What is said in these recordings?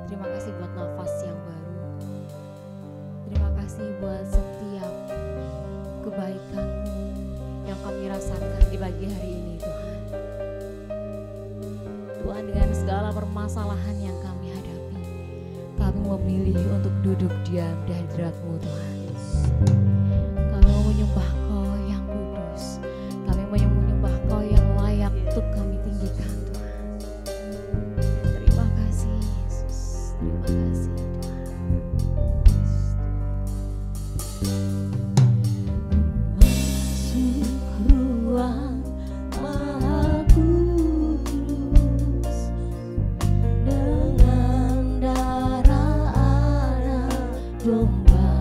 Terima kasih buat nafas yang baru. Terima kasih buat setiap kebaikan-Mu yang kami rasakan di pagi hari ini, Tuhan. Tuhan, dengan segala permasalahan yang kami hadapi, kami memilih untuk duduk diam di hadirat-Mu, Tuhan. Kami mau menyembah Kau yang kudus. Kami mau menyembah Kau yang layak untuk kami tinggikan, Tuhan. Terima kasih, Yesus. Terima kasih, Tuhan. Masuk ruang Maha Kudus dengan darah anak domba.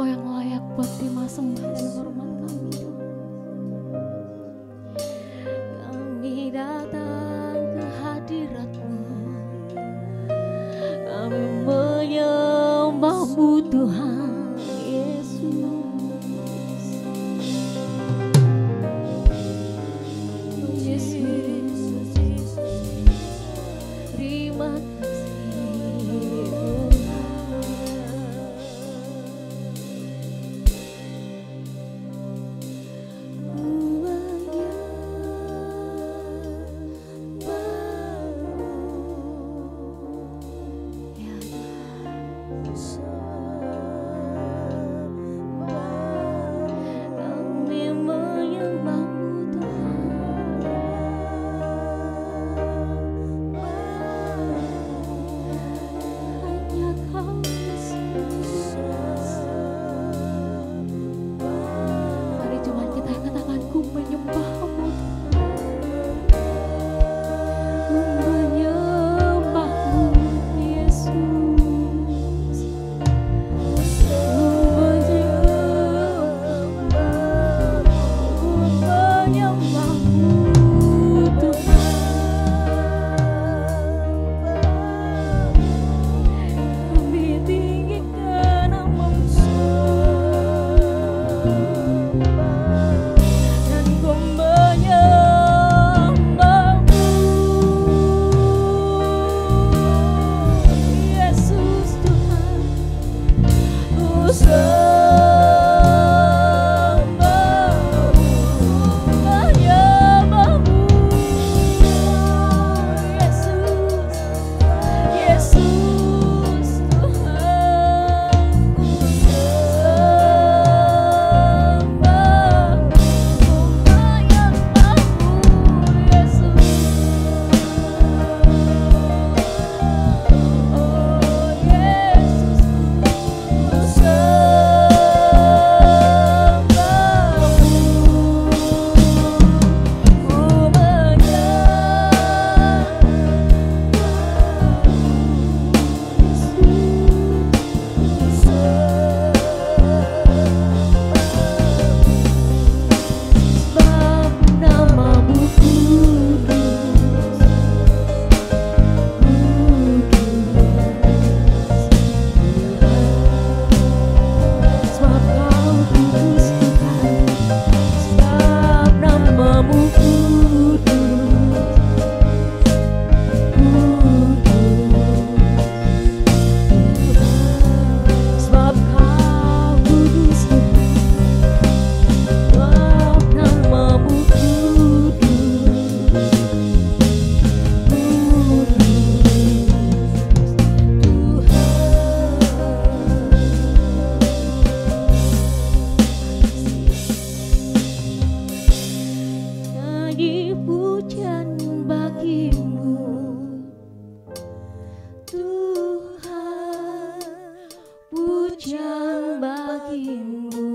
Engkau yang layak buat terima sembah dan hormat kami, Tuhan. Kami datang ke hadirat-Mu, kami menyembah-Mu Tuhan Yesus. Yesus, terima kasih Tuhan, pujian bagimu.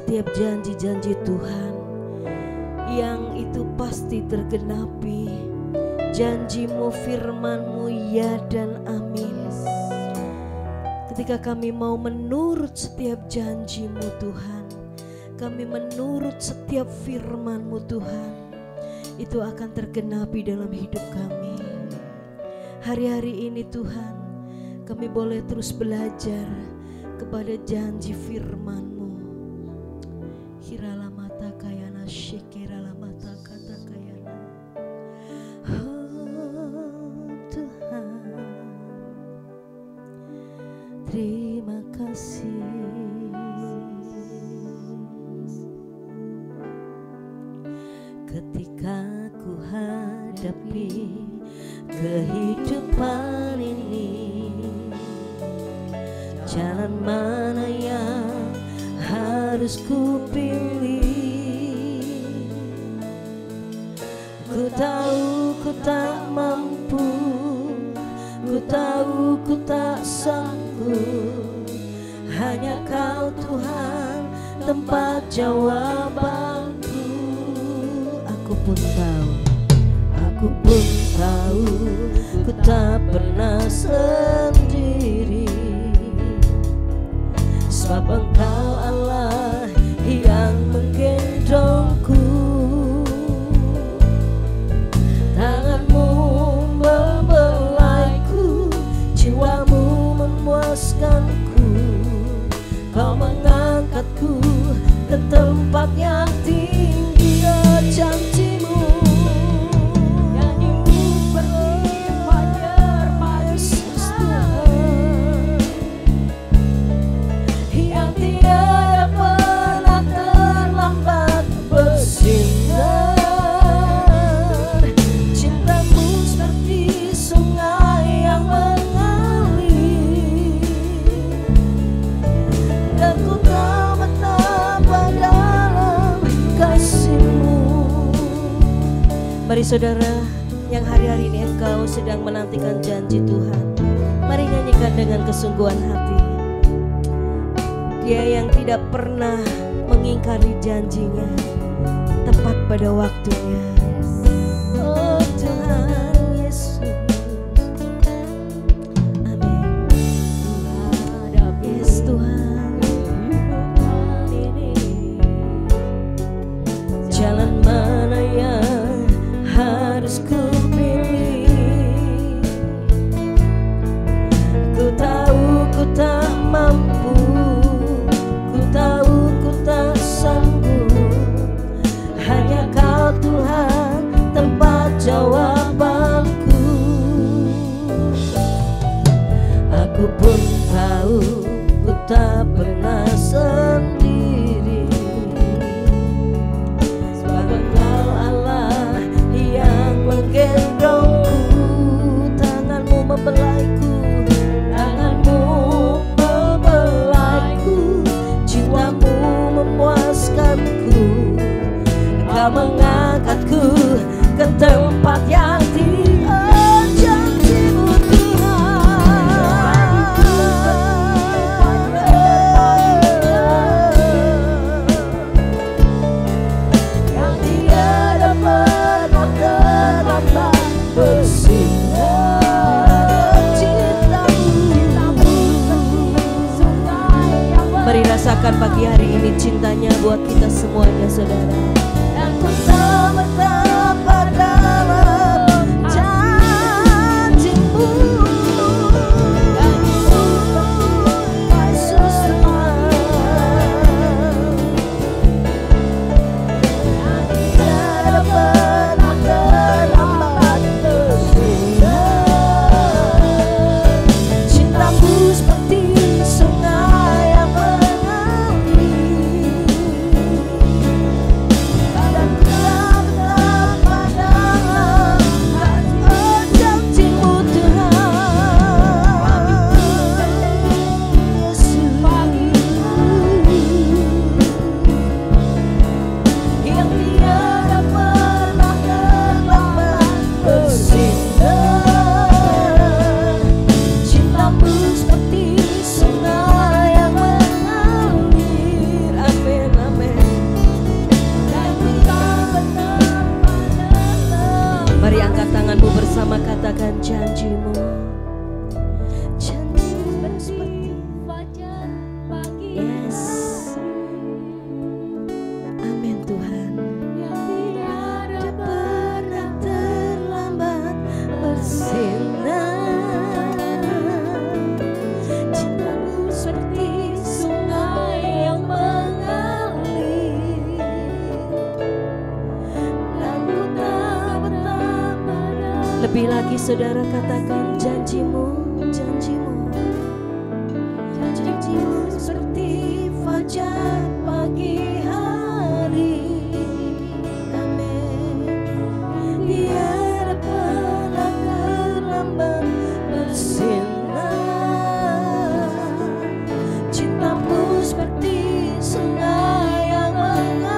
setiap janji-janji Tuhan yang itu pasti tergenapi. Janji-Mu, firman-Mu, ya dan amin. Ketika kami mau menurut setiap janji-Mu Tuhan, kami menurut setiap firman-Mu Tuhan, itu akan tergenapi dalam hidup kami. Hari-hari ini Tuhan, kami boleh terus belajar kepada janji firman-Mu. Hirala mata kayana shikirala mata kata kayana. Oh Tuhan, terima kasih. Ketika ku hadapi kehidupan ini, jalan mana yang harus ku pilih? Ku tahu ku tak mampu, ku tahu ku tak sanggup. Hanya Kau Tuhan tempat jawabanku. Aku pun tahu ku tak pernah sendiri, sebab Engkau Allah yang menggendongku. Tangan-Mu membelaiku, jiwa-Mu memuaskanku. Kau mengangkatku ke tempat yang tinggi. Oh, janji-Mu yang hidup berlimpah Yesus Tuhan, yang tiada pernah terlambat bersinar. Cinta-Mu seperti sungai yang mengalir, dan ku tahu betapa dalam kasih-Mu. Mari saudara yang hari-hari ini engkau sedang menantikan janji Tuhan, mari nyanyikan dengan kesungguhan hati. Dia yang tidak pernah mengingkari janjinya, tepat pada waktunya. Oh Tuhan Yesus, amin. Yes Tuhan, jalan mana yang harus ku pilih? Ku tahu ku tak mampu, ku tahu ku tak sanggup. Hanya Kau Tuhan tempat jawabanku. Aku pun tahu ku tak pernah sendiri, sebab Engkau Allah yang menggendongku. Tangan-Mu membelaiku, tangan-Mu membelaiku, jiwa-Mu memuaskanku. Kau mengangkatku ke tempat yang tinggi. Oh, janji-Mu Tuhan, yang tiada pernah terlambat bersinar. Cinta-Mu. Mari rasakan pagi hari ini cintanya buat kita semuanya saudara. Dan ku tahu betapa dalam janji-Mu, Yesus Tuhan, yang tiada pernah terlambat bersinar. Cinta-Mu seperti sungai yang mengalir, dan ku tak Sekali lagi saudara katakan janjimu, janjimu, janjimu seperti fajar pagi hari. Amin. Tiada pernah terlambat bersinar. Cintamu seperti sungai yang mengalir.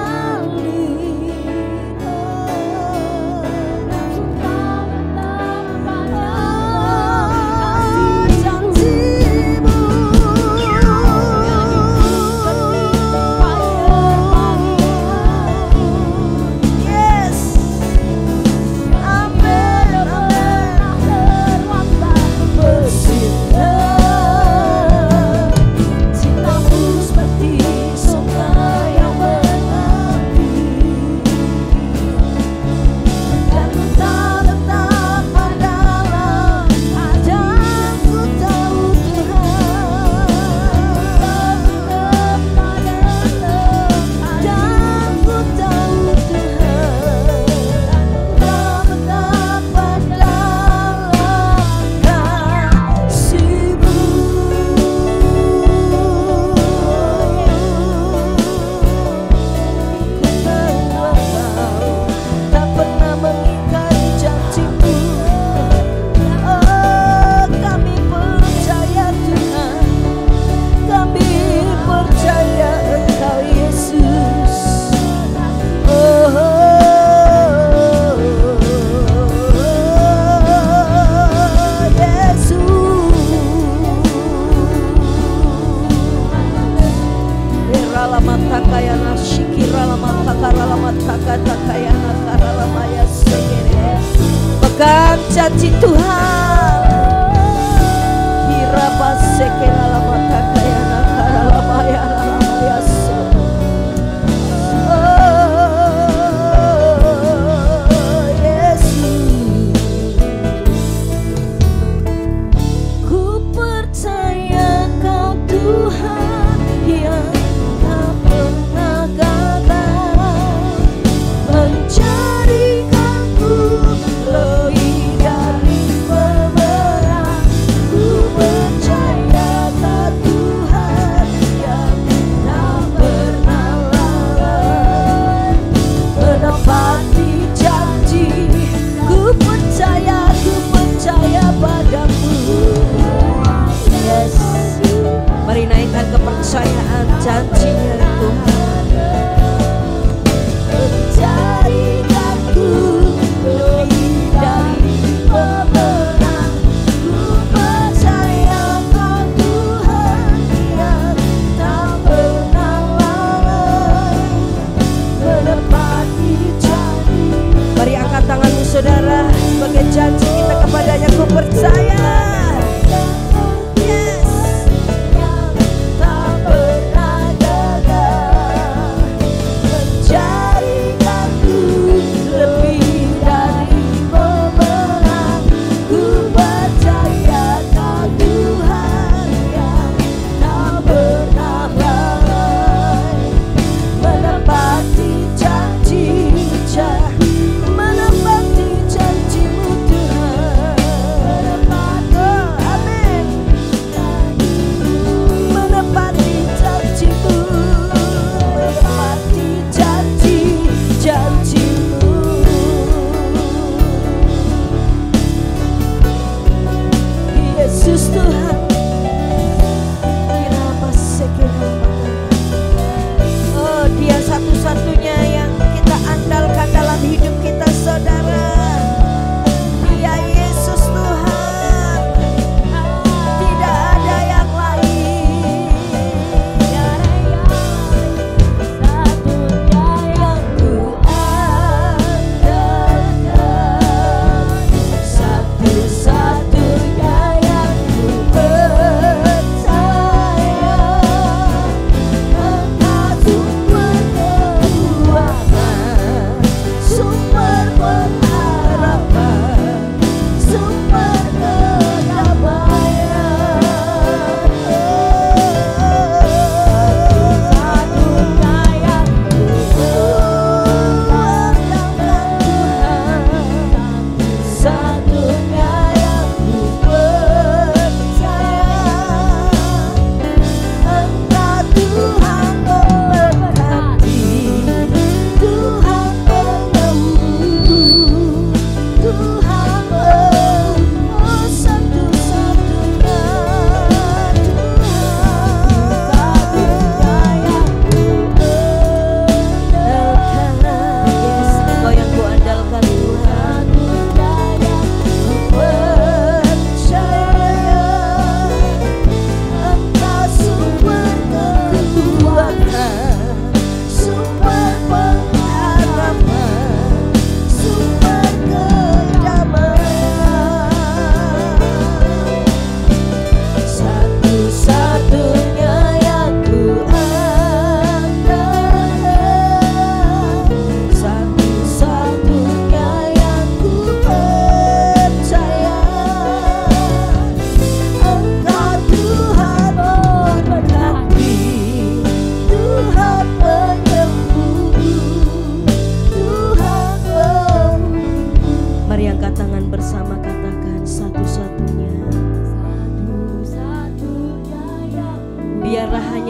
Pegang janji Tuhan. Hirapa sekela lama takayana karalamaya lamaya so. Oh Yesus, ku percaya Kau Tuhan yang tak pernah gagal mencarikanku lebih dari pemenang. Ku percaya Kau Tuhan yang tak pernah lalai menepati janji. Ku percaya padamu. Yes, mari naikkan kepercayaan janjinya Tuhan. Mencarikanku lebih dari pemenang. Ku percaya Kau Tuhan yang tak pernah lalai menepati janji. Mari angkat tanganmu saudara sebagai janji kita kepadanya. Ku percaya. Yes, yang tak pernah gagal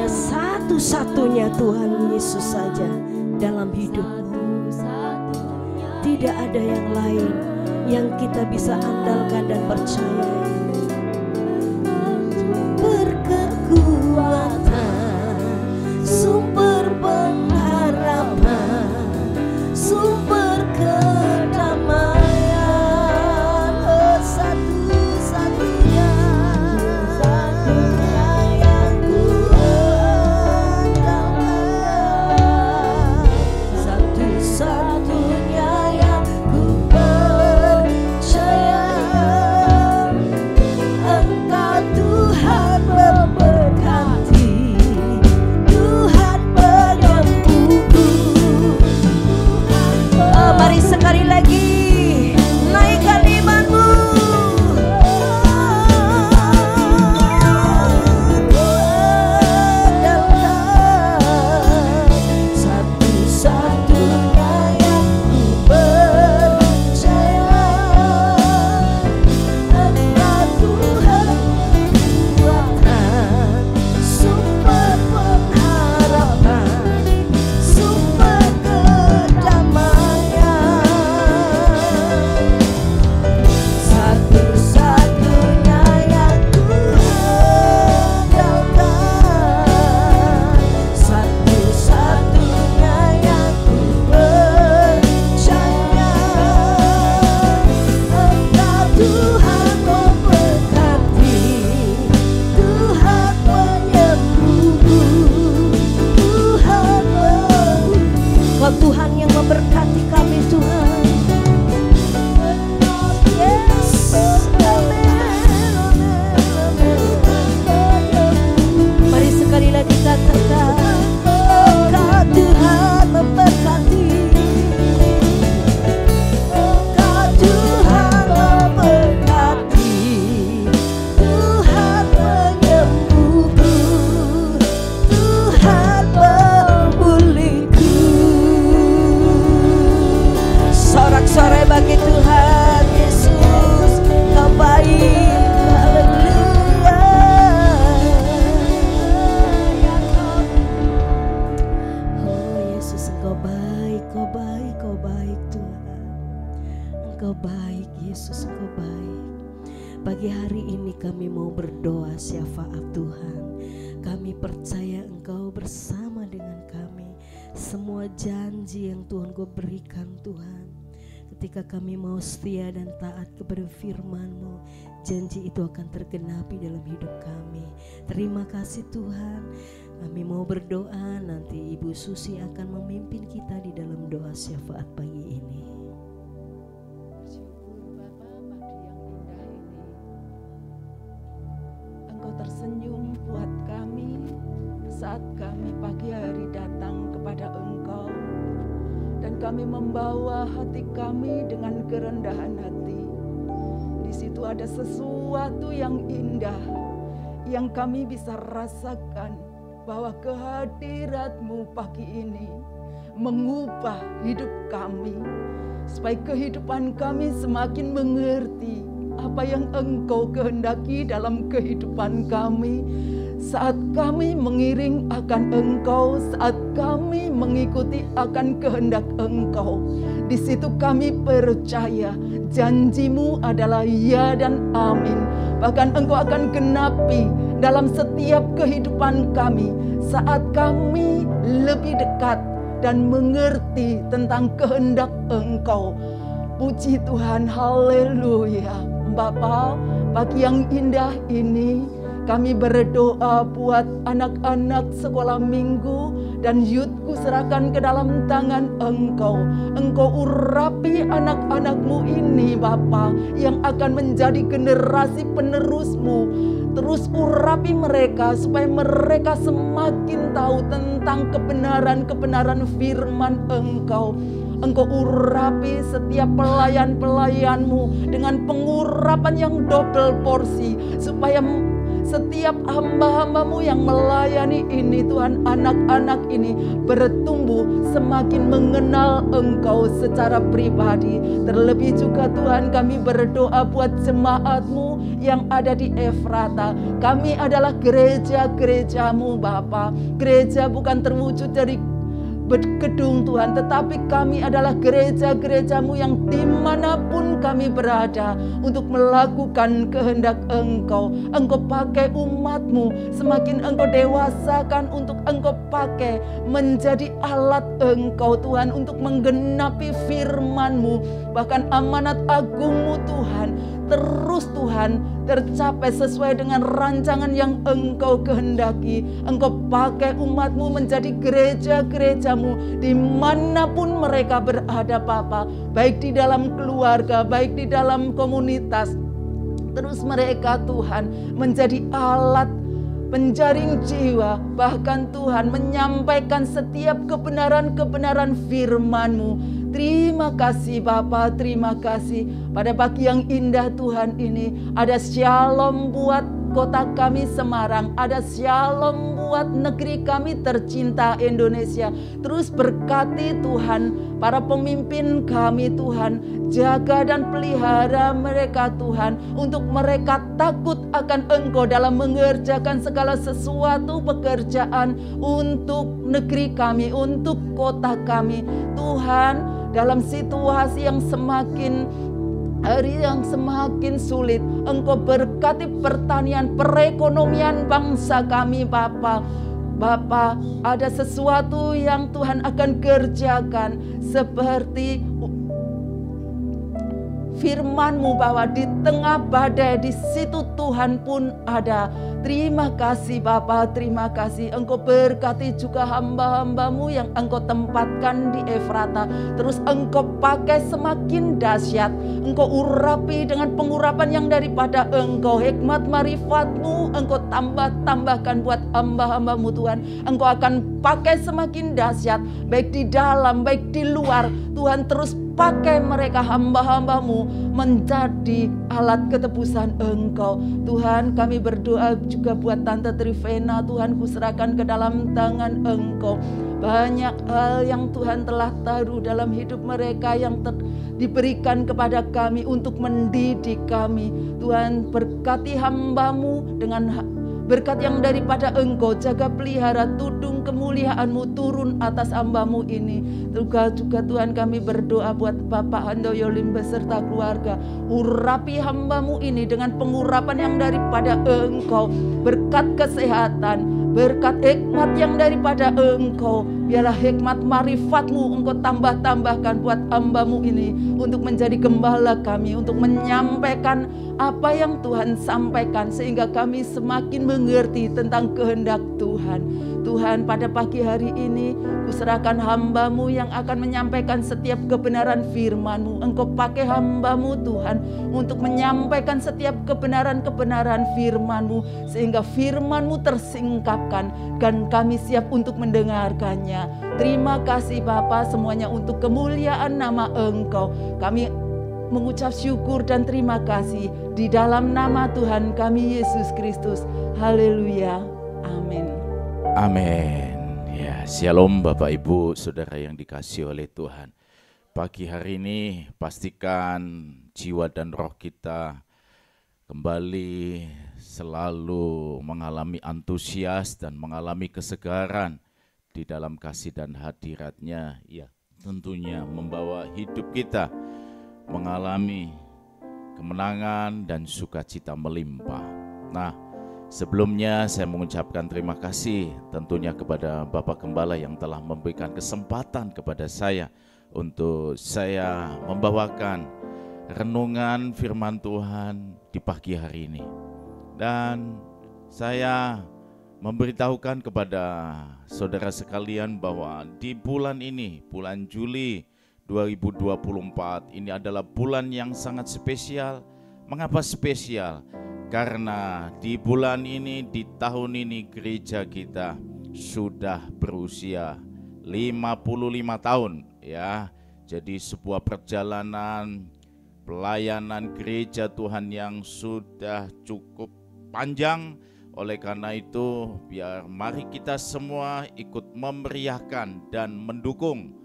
satu-satunya Tuhan Yesus saja dalam hidupmu. Tidak ada yang lain yang kita bisa andalkan dan percayai. Berkekuatan, sumber pengharapan, sumber kedamaian, satu-satunya yang ku andalkan, satu-satunya yang ku percaya. Engkau Tuhan memberkati, Tuhan penyembuhku. Mari sekali lagi naikkan imanmu. Satu-satunya yang ku percaya. Engkau Tuhan kekuatan, sumber pengharapan, sumber kedamaian. Satu-satunya yang ku andalkan, satu-satunya yang ku percaya. Engkau Tuhan memberkati, Tuhan penyembuhku, Tuhan Kau Tuhan yang memberkati kami Tuhan. Yes, amen, amen, amen. Mari sekali lagi katakan, Engkau Tuhan memberkati, Engkau Tuhan memberkati, Tuhan penyembuhku, Tuhan pemulihku. Sorak-sorai bagi Tuhan Yesus, Kau baik, haleluya. Oh Yesus, Engkau baik, Kau baik, Kau baik Tuhan. Engkau baik Yesus, Engkau baik. Pagi hari ini kami mau berdoa syafaat Tuhan. Kami percaya Engkau bersama dengan kami. Semua janji yang Tuhan Kau berikan Tuhan, ketika kami mau setia dan taat kepada firman-Mu, janji itu akan tergenapi dalam hidup kami. Terima kasih Tuhan. Kami mau berdoa, nanti Ibu Susi akan memimpin kita di dalam doa syafaat pagi ini. Bersyukur Bapa pagi yang indah ini. Engkau tersenyum buat kami saat kami pagi hari datang kepada Engkau. Dan kami membawa hati kami dengan kerendahan hati. Di situ ada sesuatu yang indah yang kami bisa rasakan, bahwa kehadirat-Mu pagi ini mengubah hidup kami, supaya kehidupan kami semakin mengerti apa yang Engkau kehendaki dalam kehidupan kami. Saat kami mengiring akan Engkau, saat kami mengikuti akan kehendak Engkau, di situ kami percaya janji-Mu adalah ya dan amin. Bahkan Engkau akan genapi dalam setiap kehidupan kami saat kami lebih dekat dan mengerti tentang kehendak Engkau. Puji Tuhan, haleluya. Bapa, pagi yang indah ini kami berdoa buat anak-anak sekolah minggu dan youth-Ku serahkan ke dalam tangan Engkau. Engkau urapi anak-anak-Mu ini Bapa, yang akan menjadi generasi penerus-Mu. Terus urapi mereka supaya mereka semakin tahu tentang kebenaran-kebenaran firman Engkau. Engkau urapi setiap pelayan-pelayan-Mu dengan pengurapan yang double porsi, supaya setiap hamba-hambamu yang melayani ini Tuhan, anak-anak ini bertumbuh semakin mengenal Engkau secara pribadi. Terlebih juga Tuhan, kami berdoa buat jemaat-Mu yang ada di Efrata. Kami adalah gereja-gereja-Mu Bapa. Gereja bukan terwujud dari gedung Tuhan, tetapi kami adalah gereja-gereja-Mu yang dimanapun kami berada untuk melakukan kehendak Engkau. Engkau pakai umat-Mu, semakin Engkau dewasakan untuk Engkau pakai menjadi alat Engkau Tuhan untuk menggenapi firman-Mu. Bahkan amanat agung-Mu Tuhan terus Tuhan tercapai sesuai dengan rancangan yang Engkau kehendaki. Engkau pakai umat-Mu menjadi gereja-gereja-Mu dimanapun mereka berada Bapa, baik di dalam keluarga, baik di dalam komunitas. Terus mereka Tuhan menjadi alat penjaring jiwa, bahkan Tuhan menyampaikan setiap kebenaran-kebenaran firman-Mu. Terima kasih Bapa, terima kasih. Pada pagi yang indah Tuhan ini, ada shalom buat kota kami Semarang, ada shalom buat negeri kami tercinta Indonesia. Terus berkati Tuhan para pemimpin kami Tuhan, jaga dan pelihara mereka Tuhan, untuk mereka takut akan Engkau dalam mengerjakan segala sesuatu pekerjaan untuk negeri kami, untuk kota kami Tuhan. Dalam situasi yang hari yang semakin sulit, Engkau berkati pertanian, perekonomian bangsa kami Bapa. Bapa, ada sesuatu yang Tuhan akan kerjakan, seperti firman-Mu bahwa di tengah badai, di situ Tuhan pun ada. Terima kasih Bapa, terima kasih. Engkau berkati juga hamba-hamba-Mu yang Engkau tempatkan di Efrata. Terus Engkau pakai semakin dahsyat. Engkau urapi dengan pengurapan yang daripada Engkau. Hikmat marifat-Mu Engkau tambahkan buat hamba-hamba-Mu Tuhan. Engkau akan pakai semakin dahsyat, baik di dalam, baik di luar. Tuhan terus pakai mereka hamba-hamba-Mu menjadi alat ketebusan Engkau. Tuhan, kami berdoa juga buat Tante Trivena. Tuhan, kuserahkan ke dalam tangan Engkau. Banyak hal yang Tuhan telah taruh dalam hidup mereka yang diberikan kepada kami untuk mendidik kami. Tuhan, berkati hamba-Mu dengan berkat yang daripada Engkau. Jaga pelihara, tudung kemuliaan-Mu turun atas hamba-Mu ini. Juga Tuhan, kami berdoa buat Bapak Handoyo beserta keluarga. Urapi hamba-Mu ini dengan pengurapan yang daripada Engkau. Berkat kesehatan, berkat hikmat yang daripada Engkau. Biarlah hikmat marifat-Mu Engkau tambahkan buat hamba-Mu ini, untuk menjadi gembala kami, untuk menyampaikan apa yang Tuhan sampaikan, sehingga kami semakin mengerti tentang kehendak Tuhan. Tuhan, pada pagi hari ini kuserahkan hamba-Mu yang akan menyampaikan setiap kebenaran firman-Mu. Engkau pakai hamba-Mu Tuhan untuk menyampaikan setiap kebenaran-kebenaran firman-Mu, sehingga firman-Mu tersingkapkan dan kami siap untuk mendengarkannya. Terima kasih Bapa, semuanya untuk kemuliaan nama Engkau. Kami mengucap syukur dan terima kasih di dalam nama Tuhan kami Yesus Kristus. Haleluya. Amin. Amin. Ya, shalom Bapak Ibu, Saudara yang dikasihi oleh Tuhan. Pagi hari ini pastikan jiwa dan roh kita kembali selalu mengalami antusias dan mengalami kesegaran di dalam kasih dan hadirat-Nya. Ya, tentunya membawa hidup kita mengalami kemenangan dan sukacita melimpah. Nah, sebelumnya saya mengucapkan terima kasih tentunya kepada Bapak Gembala yang telah memberikan kesempatan kepada saya untuk saya membawakan renungan firman Tuhan di pagi hari ini. Dan saya memberitahukan kepada saudara sekalian bahwa di bulan ini, bulan Juli 2024, ini adalah bulan yang sangat spesial. Mengapa spesial? Karena di bulan ini, di tahun ini gereja kita sudah berusia 55 tahun ya. Jadi sebuah perjalanan pelayanan gereja Tuhan yang sudah cukup panjang Oleh karena itu, biar mari kita semua ikut memeriahkan dan mendukung,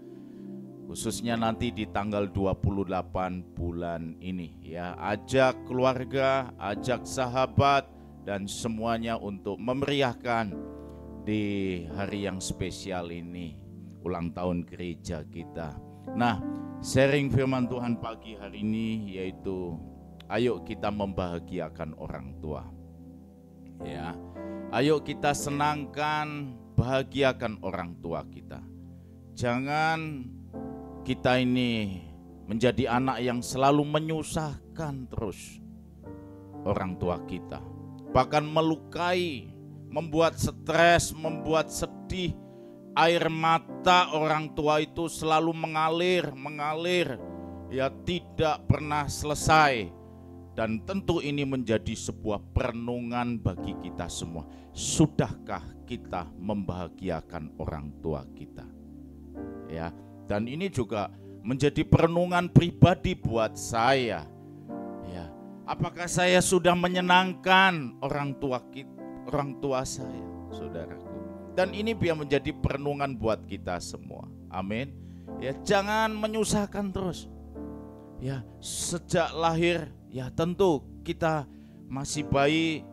khususnya nanti di tanggal 28 bulan ini ya. Ajak keluarga, ajak sahabat dan semuanya untuk memeriahkan di hari yang spesial ini, ulang tahun gereja kita. Nah, sharing firman Tuhan pagi hari ini yaitu ayo kita membahagiakan orang tua. Ya. Ayo kita senangkan, bahagiakan orang tua kita. Jangan kita ini menjadi anak yang selalu menyusahkan terus orang tua kita. Bahkan melukai, membuat stres, membuat sedih. Air mata orang tua itu selalu mengalir, ya tidak pernah selesai. Dan tentu ini menjadi sebuah perenungan bagi kita semua. Sudahkah kita membahagiakan orang tua kita? Ya, dan ini juga menjadi perenungan pribadi buat saya. Ya, apakah saya sudah menyenangkan orang tua saya, saudaraku? Dan ini biar menjadi perenungan buat kita semua. Amin. Ya, jangan menyusahkan terus. Ya, sejak lahir ya tentu kita masih bayi,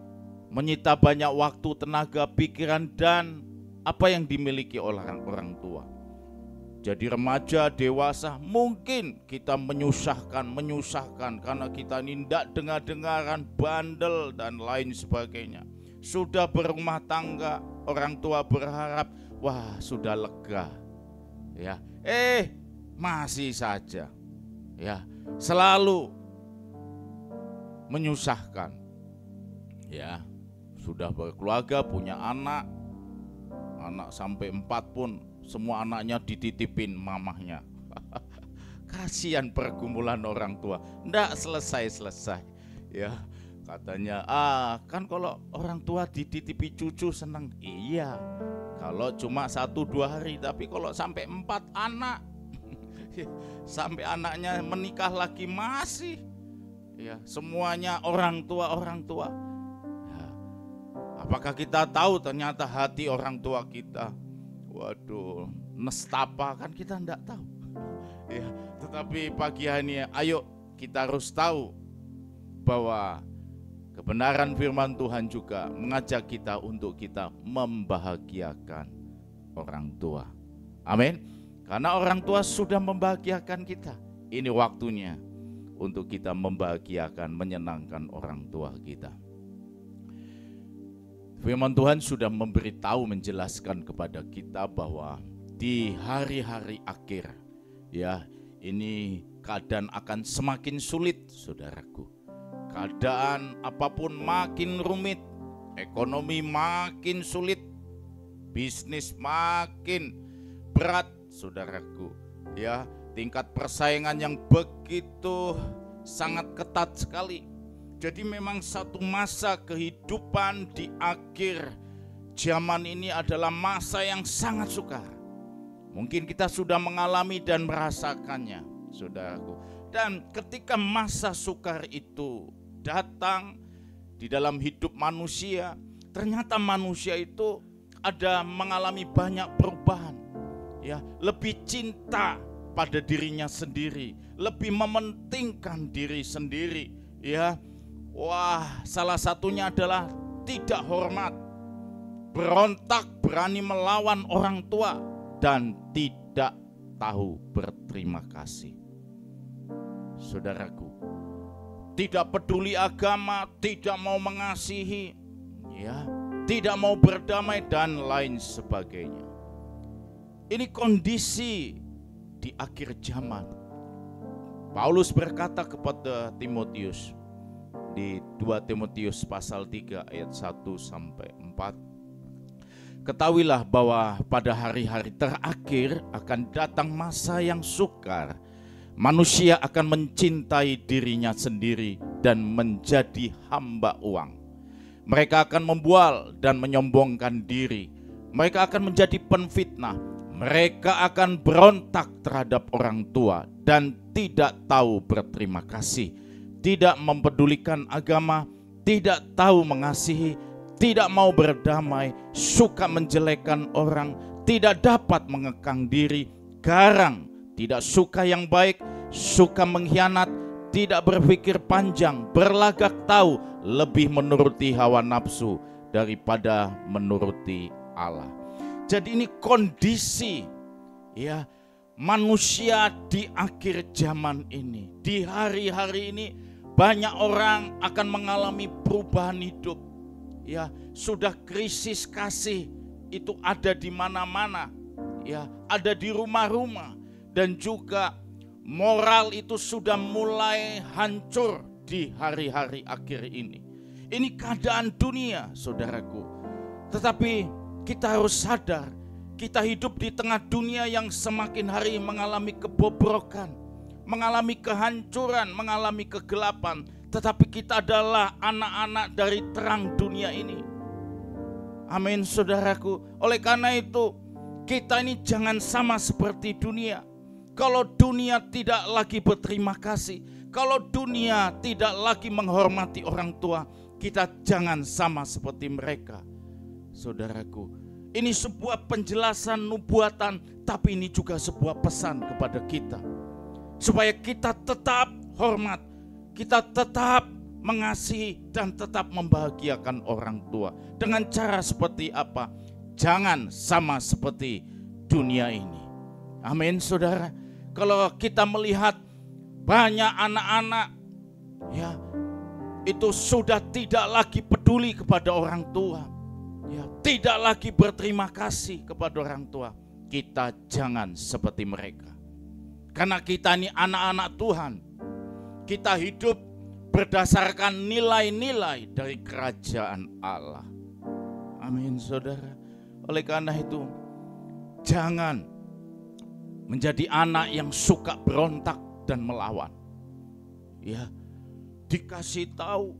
menyita banyak waktu, tenaga, pikiran dan apa yang dimiliki oleh orang tua. Jadi remaja, dewasa, mungkin kita menyusahkan karena kita ini tidak dengar-dengaran, bandel dan lain sebagainya. Sudah berumah tangga, orang tua berharap, wah sudah lega. Ya, masih saja. Ya, selalu menyusahkan. Ya, sudah berkeluarga, punya anak sampai 4 pun semua anaknya dititipin mamahnya. Kasihan pergumulan orang tua, ndak selesai. Ya, katanya kan kalau orang tua dititipi cucu senang. Iya, kalau cuma 1-2 hari, tapi kalau sampai 4 anak sampai anaknya menikah lagi masih ya semuanya orang tua. Ya, apakah kita tahu ternyata hati orang tua kita, waduh, nestapa kan kita enggak tahu. Ya, tetapi pagi hari ini ayo kita harus tahu bahwa kebenaran firman Tuhan juga mengajak kita untuk kita membahagiakan orang tua. Amin. Karena orang tua sudah membahagiakan kita. Ini waktunya untuk kita membahagiakan, menyenangkan orang tua kita. Firman Tuhan sudah memberitahu, menjelaskan kepada kita bahwa di hari-hari akhir, ya, ini keadaan akan semakin sulit, saudaraku. Keadaan apapun makin rumit, ekonomi makin sulit, bisnis makin berat, saudaraku. Ya, tingkat persaingan yang begitu sangat ketat sekali. Jadi memang satu masa kehidupan di akhir zaman ini adalah masa yang sangat sukar. Mungkin kita sudah mengalami dan merasakannya, saudaraku. Dan ketika masa sukar itu datang di dalam hidup manusia, ternyata manusia itu ada mengalami banyak perubahan. Ya, lebih cinta pada dirinya sendiri, lebih mementingkan diri sendiri, ya. Wah, salah satunya adalah tidak hormat, berontak, berani melawan orang tua, dan tidak tahu berterima kasih. Saudaraku, tidak peduli agama, tidak mau mengasihi, ya, tidak mau berdamai dan lain sebagainya. Ini kondisi di akhir zaman. Paulus berkata kepada Timotius di 2 Timotius pasal 3 ayat 1-4. Ketahuilah bahwa pada hari-hari terakhir akan datang masa yang sukar. Manusia akan mencintai dirinya sendiri dan menjadi hamba uang. Mereka akan membual dan menyombongkan diri. Mereka akan menjadi penfitnah. Mereka akan berontak terhadap orang tua dan tidak tahu berterima kasih, tidak mempedulikan agama, tidak tahu mengasihi, tidak mau berdamai, suka menjelekkan orang, tidak dapat mengekang diri, garang, tidak suka yang baik, suka mengkhianat, tidak berpikir panjang, berlagak tahu, lebih menuruti hawa nafsu daripada menuruti Allah. Jadi ini kondisi ya manusia di akhir zaman ini. Di hari-hari ini banyak orang akan mengalami perubahan hidup. Ya, sudah krisis kasih itu ada di mana-mana. Ya, ada di rumah-rumah, dan juga moral itu sudah mulai hancur di hari-hari akhir ini. Ini keadaan dunia, saudaraku. Tetapi kita harus sadar, kita hidup di tengah dunia yang semakin hari mengalami kebobrokan, mengalami kehancuran, mengalami kegelapan. Tetapi kita adalah anak-anak dari terang dunia ini. Amin, saudaraku. Oleh karena itu, kita ini jangan sama seperti dunia. Kalau dunia tidak lagi berterima kasih, kalau dunia tidak lagi menghormati orang tua, kita jangan sama seperti mereka. Saudaraku, ini sebuah penjelasan nubuatan, tapi ini juga sebuah pesan kepada kita. Supaya kita tetap hormat, kita tetap mengasihi dan tetap membahagiakan orang tua. Dengan cara seperti apa? Jangan sama seperti dunia ini. Amin, saudara. Kalau kita melihat banyak anak-anak ya itu sudah tidak lagi peduli kepada orang tua, ya, tidak lagi berterima kasih kepada orang tua, kita jangan seperti mereka. Karena kita ini anak-anak Tuhan. Kita hidup berdasarkan nilai-nilai dari kerajaan Allah. Amin, saudara. Oleh karena itu, jangan menjadi anak yang suka berontak dan melawan. Ya, dikasih tahu,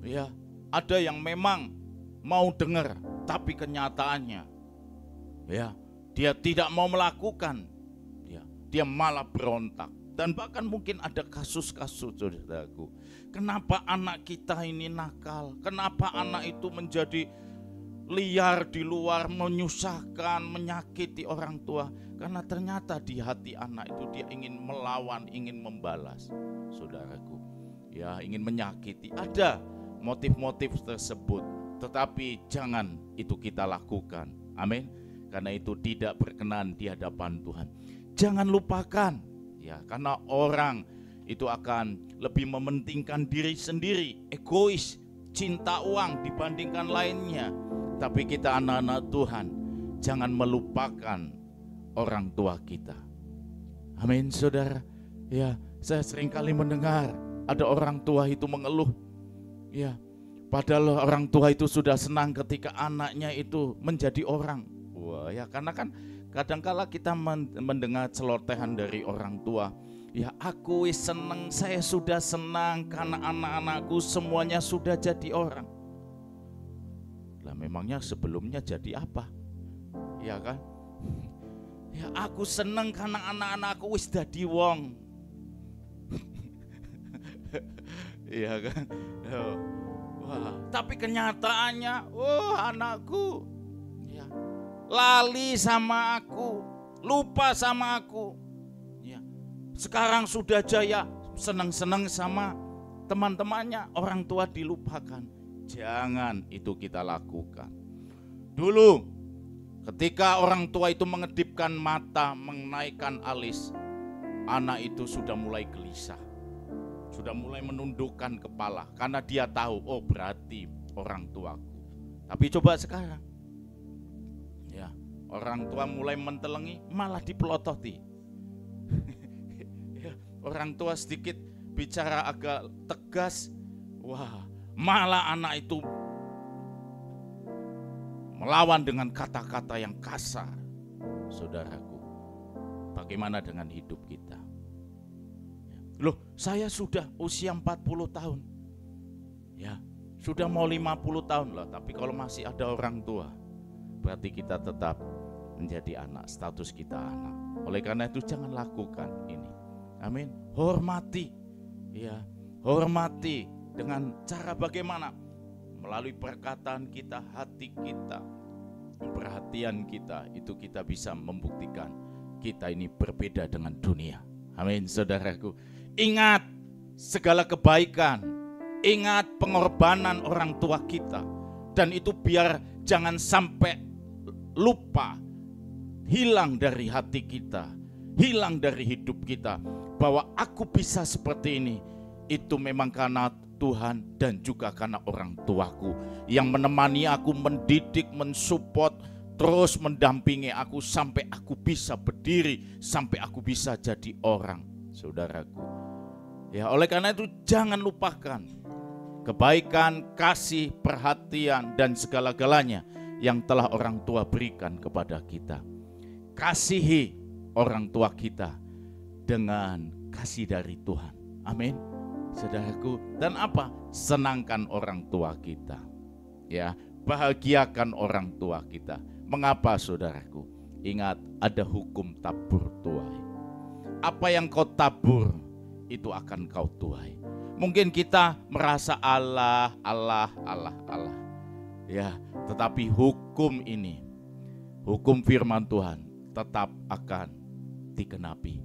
ya, ada yang memang mau dengar, tapi kenyataannya, ya, dia tidak mau melakukan, ya, dia malah berontak. Dan bahkan mungkin ada kasus-kasus, saudaraku. Kenapa anak kita ini nakal? Kenapa anak itu menjadi liar di luar, menyusahkan, menyakiti orang tua? Karena ternyata di hati anak itu dia ingin melawan, ingin membalas, saudaraku. Ya, ingin menyakiti. Ada motif-motif tersebut, tetapi jangan itu kita lakukan. Amin. Karena itu tidak berkenan di hadapan Tuhan. Jangan lupakan, ya, karena orang itu akan lebih mementingkan diri sendiri, egois, cinta uang dibandingkan lainnya. Tapi kita anak-anak Tuhan, jangan melupakan orang tua kita. Amin, saudara. Ya, saya sering kali mendengar ada orang tua itu mengeluh. Ya, padahal orang tua itu sudah senang ketika anaknya itu menjadi orang. Wah, ya, karena kan kadangkala kita mendengar celotehan dari orang tua. Ya, aku senang, saya sudah senang karena anak-anakku semuanya sudah jadi orang. Lah memangnya sebelumnya jadi apa? Ya kan? Ya, aku senang karena anak-anakku wis dadi wong. Iya kan? Wah, tapi kenyataannya, anakku ya, lali sama aku, lupa sama aku. Ya, sekarang sudah jaya, senang-senang sama teman-temannya, orang tua dilupakan. Jangan itu kita lakukan. Dulu ketika orang tua itu mengedipkan mata, menaikkan alis, anak itu sudah mulai gelisah, sudah mulai menundukkan kepala, karena dia tahu, oh berarti orang tuaku. Tapi coba sekarang, ya, orang tua mulai mentelengi, malah dipelototi. Ya, orang tua sedikit bicara agak tegas, wah, malah anak itu melawan dengan kata-kata yang kasar. Saudaraku, bagaimana dengan hidup kita? Loh, saya sudah usia 40 tahun. Ya, sudah mau 50 tahun loh, tapi kalau masih ada orang tua, berarti kita tetap menjadi anak, status kita anak. Oleh karena itu jangan lakukan ini. Amin. Hormati, ya, hormati dengan cara bagaimana? melalui perkataan kita, hati kita, perhatian kita, itu kita bisa membuktikan kita ini berbeda dengan dunia. Amin, saudaraku. Ingat segala kebaikan, ingat pengorbanan orang tua kita, dan itu biar jangan sampai lupa, hilang dari hati kita, hilang dari hidup kita, bahwa aku bisa seperti ini. Itu memang karena Tuhan dan juga karena orang tuaku yang menemani aku, mendidik, mensupport, terus mendampingi aku sampai aku bisa berdiri, sampai aku bisa jadi orang, saudaraku. Ya, oleh karena itu jangan lupakan kebaikan, kasih, perhatian, dan segala-galanya yang telah orang tua berikan kepada kita. Kasihi orang tua kita dengan kasih dari Tuhan. Amin, saudaraku. Dan apa? Senangkan orang tua kita. Ya, bahagiakan orang tua kita. Mengapa, saudaraku? Ingat, ada hukum tabur tuai. Apa yang kau tabur, itu akan kau tuai. Mungkin kita merasa Allah. Ya, tetapi hukum ini, hukum firman Tuhan tetap akan digenapi.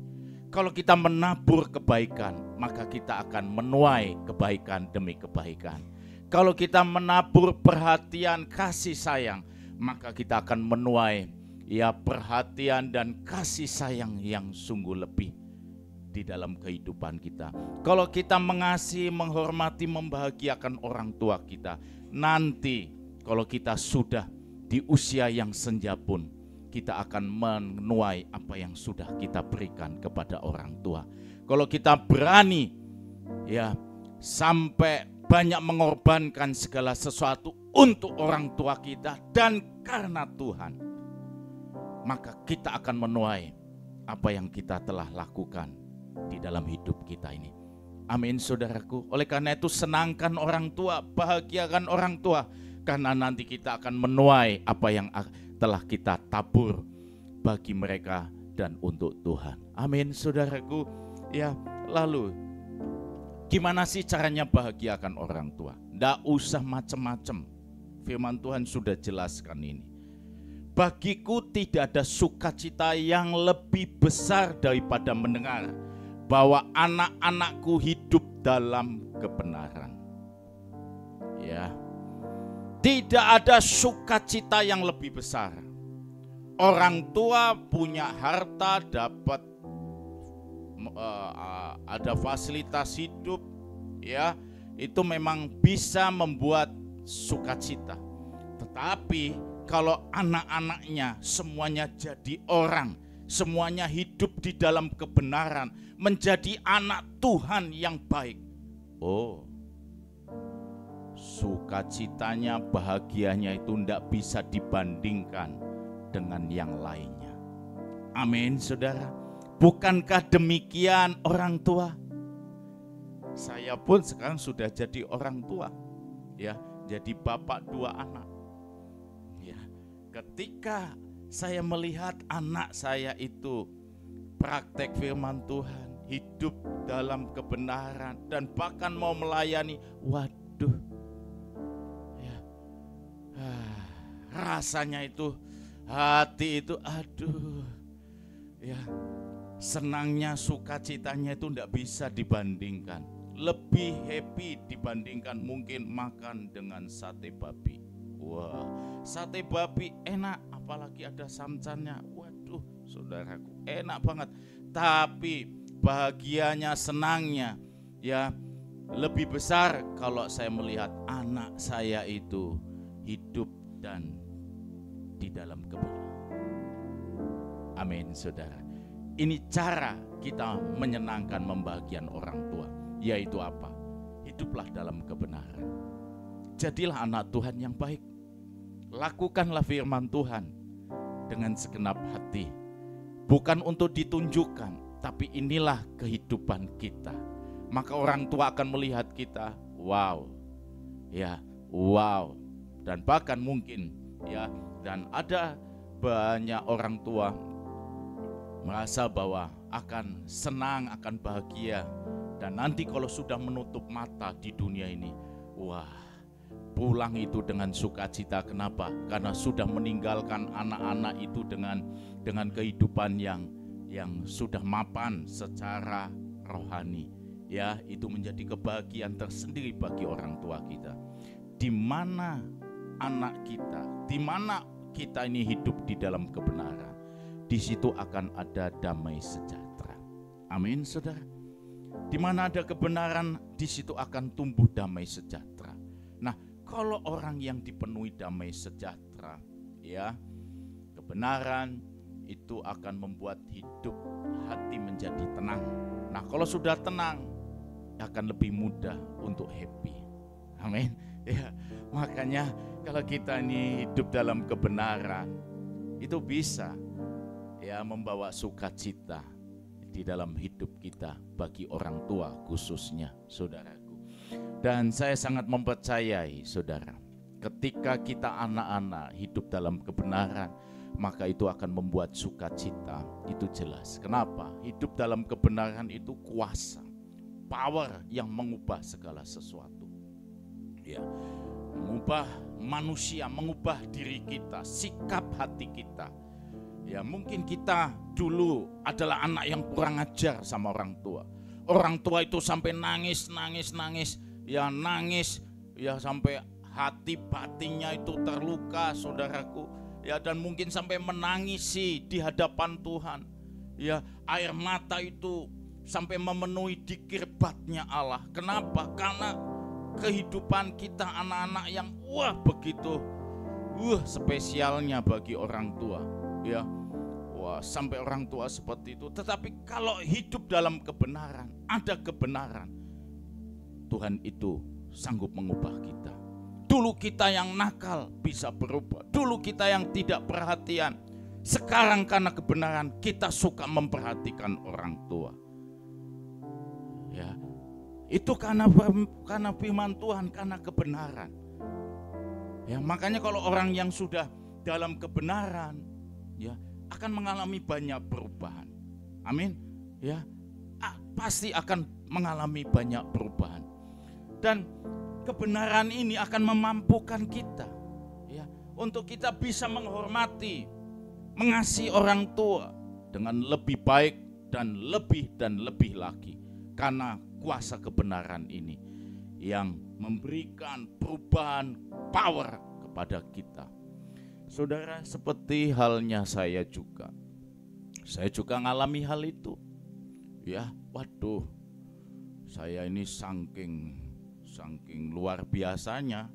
Kalau kita menabur kebaikan, maka kita akan menuai kebaikan demi kebaikan. Kalau kita menabur perhatian, kasih sayang, maka kita akan menuai ya perhatian dan kasih sayang yang sungguh lebih di dalam kehidupan kita. Kalau kita mengasihi, menghormati, membahagiakan orang tua kita, nanti kalau kita sudah di usia yang senja pun, kita akan menuai apa yang sudah kita berikan kepada orang tua. Kalau kita berani ya sampai banyak mengorbankan segala sesuatu untuk orang tua kita dan karena Tuhan, maka kita akan menuai apa yang kita telah lakukan di dalam hidup kita ini. Amin, saudaraku. Oleh karena itu senangkan orang tua, bahagiakan orang tua, karena nanti kita akan menuai apa yang telah kita tabur bagi mereka dan untuk Tuhan. Amin, saudaraku. Ya, lalu gimana sih caranya bahagiakan orang tua? Nggak usah macam-macam. Firman Tuhan sudah jelaskan ini. Bagiku tidak ada sukacita yang lebih besar daripada mendengar bahwa anak-anakku hidup dalam kebenaran. Ya, tidak ada sukacita yang lebih besar. Orang tua punya harta, dapat ada fasilitas hidup, ya, itu memang bisa membuat sukacita. Tetapi kalau anak-anaknya semuanya jadi orang, semuanya hidup di dalam kebenaran, menjadi anak Tuhan yang baik, oh, sukacitanya, bahagianya itu tidak bisa dibandingkan dengan yang lainnya. Amin, saudara. Bukankah demikian orang tua? Saya pun sekarang sudah jadi orang tua, ya, jadi bapak 2 anak. Ya, ketika saya melihat anak saya itu praktek firman Tuhan, hidup dalam kebenaran, dan bahkan mau melayani, waduh, ya, rasanya itu, hati itu, aduh, ya, senangnya, sukacitanya itu tidak bisa dibandingkan. Lebih happy dibandingkan mungkin makan dengan sate babi. Wah, sate babi enak, apalagi ada samcannya. Waduh, saudaraku, enak banget. Tapi bahagianya, senangnya, ya, lebih besar kalau saya melihat anak saya itu hidup dan di dalam kebenaran. Amin, saudara. Ini cara kita menyenangkan, membahagiakan orang tua, yaitu apa? Hiduplah dalam kebenaran. Jadilah anak Tuhan yang baik. Lakukanlah firman Tuhan dengan segenap hati. Bukan untuk ditunjukkan, tapi inilah kehidupan kita. Maka orang tua akan melihat kita, wow, ya, wow. Dan bahkan mungkin, ya, dan ada banyak orang tua merasa bahwa akan senang, akan bahagia. Dan nanti kalau sudah menutup mata di dunia ini, wah, pulang itu dengan sukacita. Kenapa? Karena sudah meninggalkan anak-anak itu dengan kehidupan yang sudah mapan secara rohani. Ya, itu menjadi kebahagiaan tersendiri bagi orang tua kita. Di mana anak kita, di mana kita ini hidup di dalam kebenaran, di situ akan ada damai sejahtera. Amin, saudara. Di mana ada kebenaran, di situ akan tumbuh damai sejahtera. Nah, kalau orang yang dipenuhi damai sejahtera, ya, kebenaran itu akan membuat hidup hati menjadi tenang. Nah, kalau sudah tenang, akan lebih mudah untuk happy. Amin. Ya, makanya kalau kita ini hidup dalam kebenaran, itu bisa ya membawa sukacita di dalam hidup kita bagi orang tua khususnya, saudaraku. Dan saya sangat mempercayai, saudara, ketika kita anak-anak hidup dalam kebenaran, maka itu akan membuat sukacita, itu jelas. Kenapa? Hidup dalam kebenaran itu kuasa, power yang mengubah segala sesuatu. Ya, mengubah manusia, mengubah diri kita, sikap hati kita. Ya, mungkin kita dulu adalah anak yang kurang ajar sama orang tua. Orang tua itu sampai nangis, ya nangis, ya sampai hati batinnya itu terluka, saudaraku. Ya, dan mungkin sampai menangisi di hadapan Tuhan. Ya, air mata itu sampai memenuhi dikirbatnya Allah. Kenapa? Karena kehidupan kita anak-anak yang begitu spesialnya bagi orang tua. Ya, sampai orang tua seperti itu. Tetapi kalau hidup dalam kebenaran, ada kebenaran, Tuhan itu sanggup mengubah kita. Dulu kita yang nakal bisa berubah. Dulu kita yang tidak perhatian. Sekarang karena kebenaran kita suka memperhatikan orang tua. Ya, itu karena firman Tuhan, karena kebenaran. Ya, makanya kalau orang yang sudah dalam kebenaran, ya, akan mengalami banyak perubahan. Amin. Ya, pasti akan mengalami banyak perubahan. Dan kebenaran ini akan memampukan kita, ya, untuk kita bisa menghormati, mengasihi orang tua dengan lebih baik dan lebih lagi. Karena kuasa kebenaran ini yang memberikan perubahan power kepada kita. Saudara, seperti halnya saya juga ngalami hal itu. Ya, waduh, saya ini saking luar biasanya.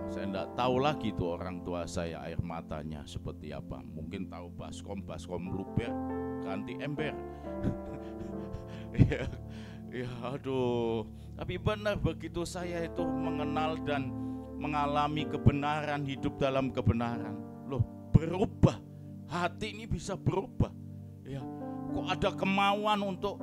Saya enggak tahu lagi tuh orang tua saya air matanya seperti apa. Mungkin tahu baskom luber ganti ember. Ya, aduh. Tapi benar, begitu saya itu mengenal dan mengalami kebenaran, hidup dalam kebenaran, loh, berubah. Hati ini bisa berubah. Ya, kok ada kemauan untuk,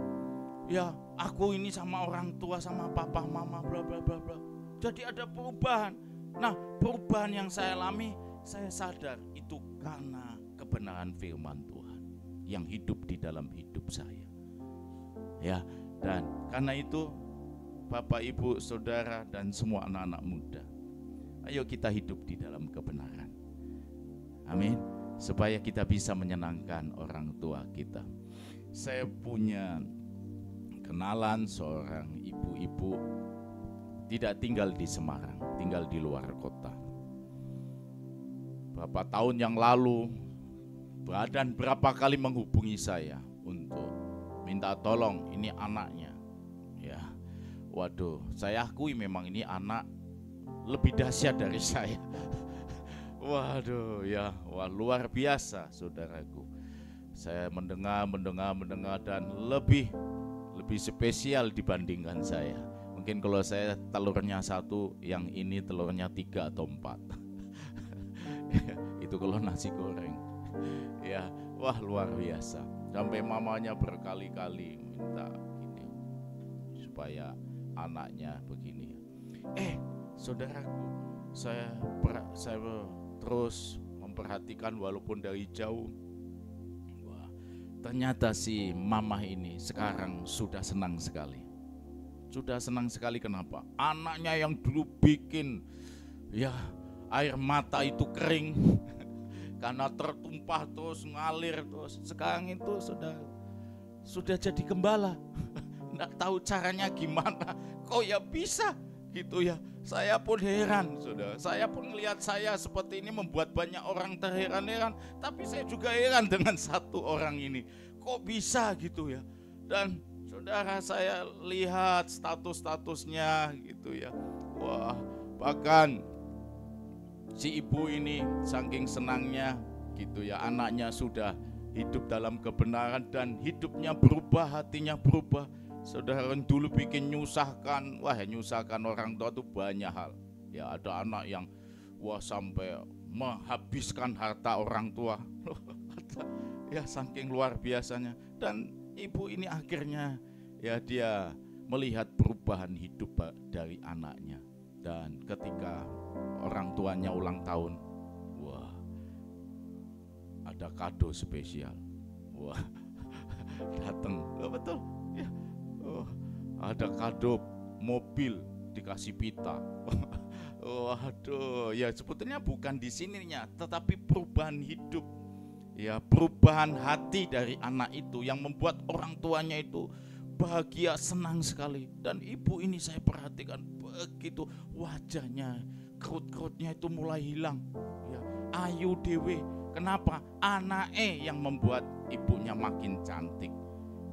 ya, aku ini sama orang tua, sama papa, mama, bla bla bla bla. Jadi ada perubahan. Nah, perubahan yang saya alami, saya sadar itu karena kebenaran firman Tuhan yang hidup di dalam hidup saya. Ya, dan karena itu Bapak, Ibu, Saudara, dan semua anak-anak muda, ayo kita hidup di dalam kebenaran. Amin. Supaya kita bisa menyenangkan orang tua kita. Saya punya kenalan seorang ibu-ibu, tidak tinggal di Semarang, tinggal di luar kota. Beberapa tahun yang lalu, badan berapa kali menghubungi saya untuk minta tolong, ini anaknya. Ya, waduh, saya akui memang ini anak lebih dahsyat dari saya. Waduh, ya, luar biasa, saudaraku. Saya mendengar dan lebih spesial dibandingkan saya. Mungkin kalau saya telurnya 1, yang ini telurnya 3 atau 4. Itu kalau nasi goreng. Ya, luar biasa. Sampai mamanya berkali-kali minta gini supaya anaknya begini. Saudaraku, saya terus memperhatikan walaupun dari jauh. Ternyata si mamah ini sekarang sudah senang sekali. sudah senang sekali. Kenapa? Anaknya yang dulu bikin ya air mata itu kering karena tertumpah terus ngalir terus, sekarang itu sudah jadi gembala. Nggak tahu caranya gimana, kok ya bisa gitu ya. Saya pun heran, saudara. Saya pun melihat saya seperti ini membuat banyak orang terheran-heran, tapi saya juga heran dengan satu orang ini, kok bisa gitu ya. Dan saudara, saya lihat statusnya gitu ya. Wah, bahkan si ibu ini saking senangnya gitu ya, anaknya sudah hidup dalam kebenaran dan hidupnya berubah, hatinya berubah. Saudara, yang dulu bikin nyusahkan, nyusahkan orang tua itu banyak hal. Ya, ada anak yang sampai menghabiskan harta orang tua. Ya, saking luar biasanya. Dan ibu ini akhirnya ya dia melihat perubahan hidup dari anaknya. Dan ketika orang tuanya ulang tahun, ada kado spesial. Datang, betul ya. Ada kado mobil dikasih pita. Waduh, ya sebetulnya bukan di sininya, tetapi perubahan hidup, ya perubahan hati dari anak itu yang membuat orang tuanya itu bahagia, senang sekali. Dan ibu ini saya perhatikan begitu wajahnya, kerut-kerutnya itu mulai hilang. Ya, ayu dewe. Kenapa? Anaknya yang membuat ibunya makin cantik.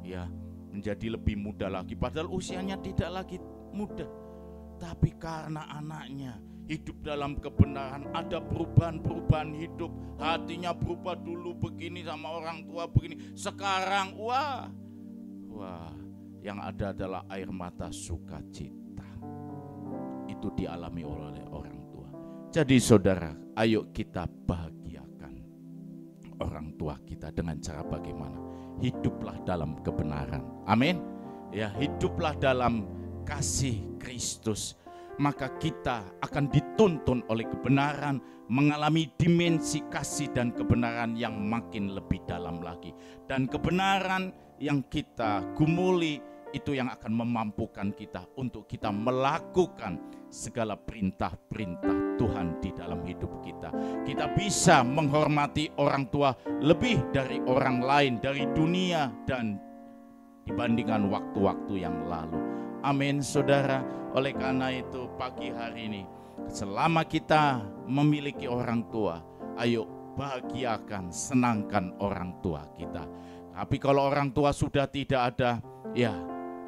Ya, menjadi lebih muda lagi, padahal usianya tidak lagi muda. Tapi karena anaknya hidup dalam kebenaran, ada perubahan hidup. Hatinya berubah, dulu begini sama orang tua begini, sekarang yang ada adalah air mata sukacita. Itu dialami oleh orang tua. Jadi saudara, ayo kita bahagiakan orang tua kita dengan cara bagaimana? Hiduplah dalam kebenaran. Amin. Ya, hiduplah dalam kasih Kristus. Maka kita akan dituntun oleh kebenaran, mengalami dimensi kasih dan kebenaran yang makin lebih dalam lagi. Dan kebenaran yang kita gumuli itu yang akan memampukan kita untuk kita melakukan segala perintah-perintah Tuhan di dalam hidup kita. Kita bisa menghormati orang tua lebih dari orang lain, dari dunia dan dibandingkan waktu-waktu yang lalu. Amin, saudara. Oleh karena itu pagi hari ini, selama kita memiliki orang tua, ayo bahagiakan, senangkan orang tua kita. Tapi kalau orang tua sudah tidak ada, ya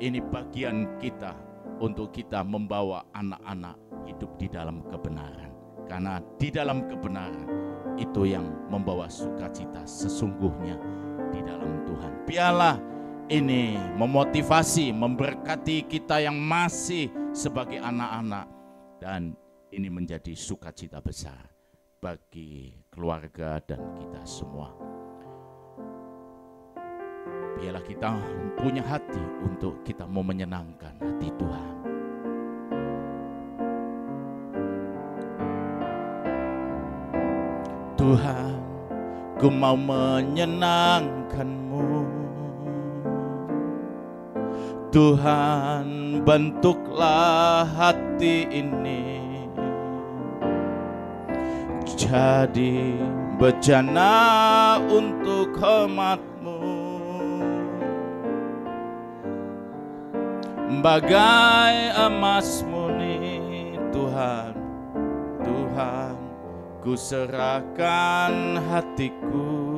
ini bagian kita untuk kita membawa anak-anak hidup di dalam kebenaran. Karena di dalam kebenaran itu yang membawa sukacita sesungguhnya di dalam Tuhan. Biarlah ini memotivasi, memberkati kita yang masih sebagai anak-anak. Dan ini menjadi sukacita besar bagi keluarga dan kita semua. Biarlah kita punya hati untuk kita mau menyenangkan hati Tuhan. Tuhan, ku mau menyenangkan-Mu. Tuhan, bentuklah hati ini jadi bejana untuk hormat-Mu. Bagai emas murni Tuhan, Tuhan, ku serahkan hatiku.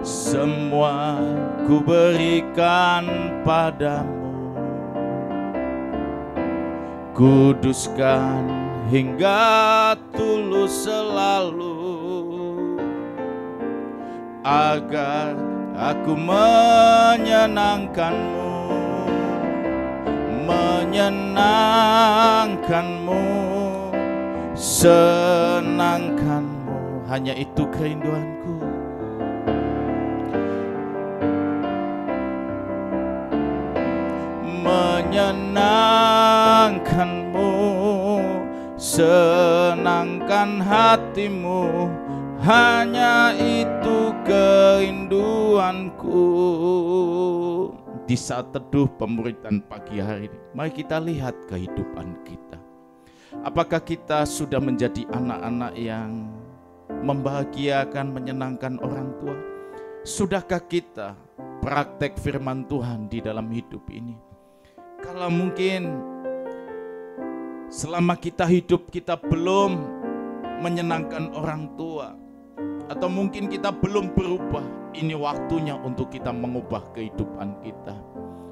Semua ku berikan padamu. Kuduskan hingga tulus selalu, agar aku menyenangkan-Mu, menyenangkan-Mu, senangkan-Mu. Hanya itu kerinduanku. Menyenangkan-Mu, senangkan hati-Mu. Hanya itu kerinduanku. di saat teduh pemuridan pagi hari ini, mari kita lihat kehidupan kita. Apakah kita sudah menjadi anak-anak yang membahagiakan, menyenangkan orang tua? Sudahkah kita praktek firman Tuhan di dalam hidup ini? Kalau mungkin selama kita hidup kita belum menyenangkan orang tua, atau mungkin kita belum berubah, ini waktunya untuk kita mengubah kehidupan kita.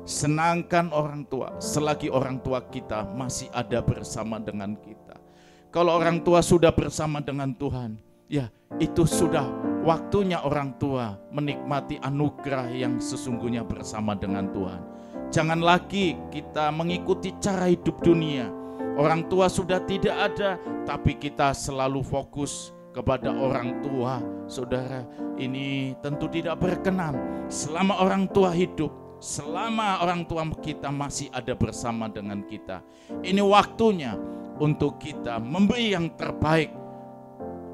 Senangkan orang tua selagi orang tua kita masih ada bersama dengan kita. Kalau orang tua sudah bersama dengan Tuhan, ya itu sudah waktunya orang tua menikmati anugerah yang sesungguhnya bersama dengan Tuhan. Jangan lagi kita mengikuti cara hidup dunia. Orang tua sudah tidak ada, tapi kita selalu fokus kepada orang tua. Saudara, ini tentu tidak berkenan. Selama orang tua hidup, selama orang tua kita masih ada bersama dengan kita, ini waktunya untuk kita memberi yang terbaik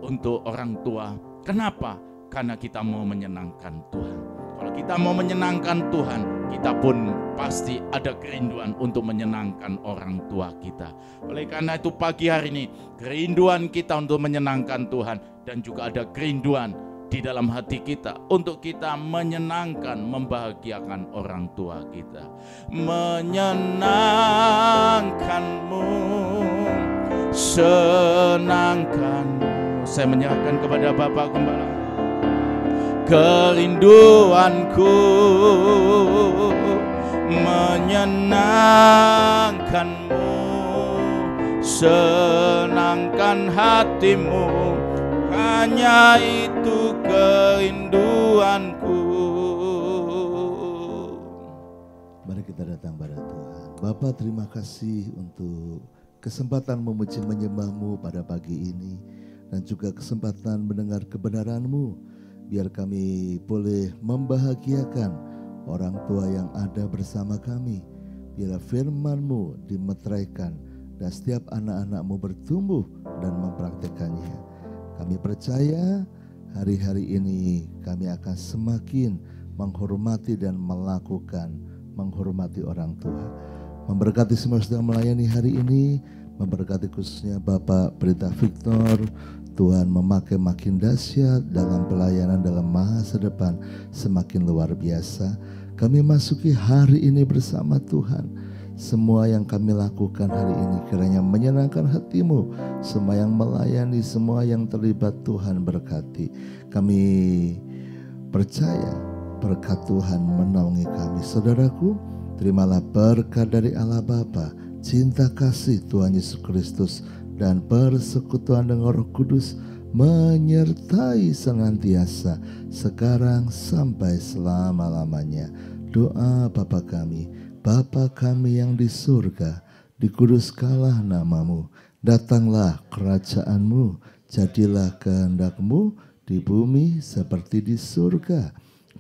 untuk orang tua. Kenapa? Karena kita mau menyenangkan Tuhan. Kalau kita mau menyenangkan Tuhan, kita pun pasti ada kerinduan untuk menyenangkan orang tua kita. Oleh karena itu pagi hari ini, kerinduan kita untuk menyenangkan Tuhan, dan juga ada kerinduan di dalam hati kita untuk kita menyenangkan, membahagiakan orang tua kita. Menyenangkanmu, senangkanmu. Saya menyerahkan kepada Bapak Gembala. Kerinduanku menyenangkanmu, senangkan hatimu, hanya itu kerinduanku. Mari kita datang pada Tuhan. Bapa, terima kasih untuk kesempatan memuji menyembah-Mu pada pagi ini, dan juga kesempatan mendengar kebenaran-Mu. Biar kami boleh membahagiakan orang tua yang ada bersama kami. Biar firman-Mu dimeteraikan dan setiap anak-anak-Mu bertumbuh dan mempraktekannya. Kami percaya hari-hari ini kami akan semakin menghormati dan menghormati orang tua. Memberkati semua yang sedang melayani hari ini, memberkati khususnya Bapak Pendeta Victor. Tuhan memakai makin dahsyat dalam pelayanan dalam masa depan semakin luar biasa. Kami masuki hari ini bersama Tuhan. Semua yang kami lakukan hari ini kiranya menyenangkan hati-Mu. Semua yang melayani, semua yang terlibat, Tuhan berkati. Kami percaya berkat Tuhan menaungi kami. Saudaraku, terimalah berkat dari Allah Bapa, cinta kasih Tuhan Yesus Kristus, dan persekutuan dengan Roh Kudus menyertai senantiasa sekarang sampai selama-lamanya. Doa Bapa kami yang di surga, dikuduskanlah nama-Mu, datanglah kerajaan-Mu, jadilah kehendak-Mu di bumi seperti di surga.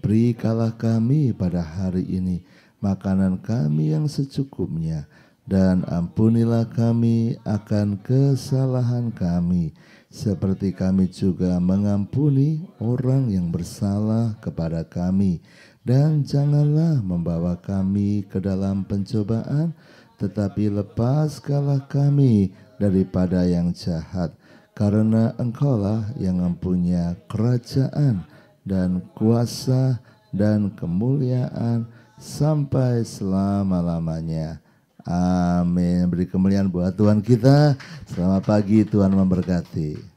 Berikanlah kami pada hari ini makanan kami yang secukupnya, dan ampunilah kami akan kesalahan kami, seperti kami juga mengampuni orang yang bersalah kepada kami. Dan janganlah membawa kami ke dalam pencobaan, tetapi lepaskanlah kami daripada yang jahat. Karena Engkaulah yang mempunyai kerajaan dan kuasa dan kemuliaan sampai selama-lamanya. Amin. Beri kemuliaan buat Tuhan kita. Selamat pagi, Tuhan memberkati.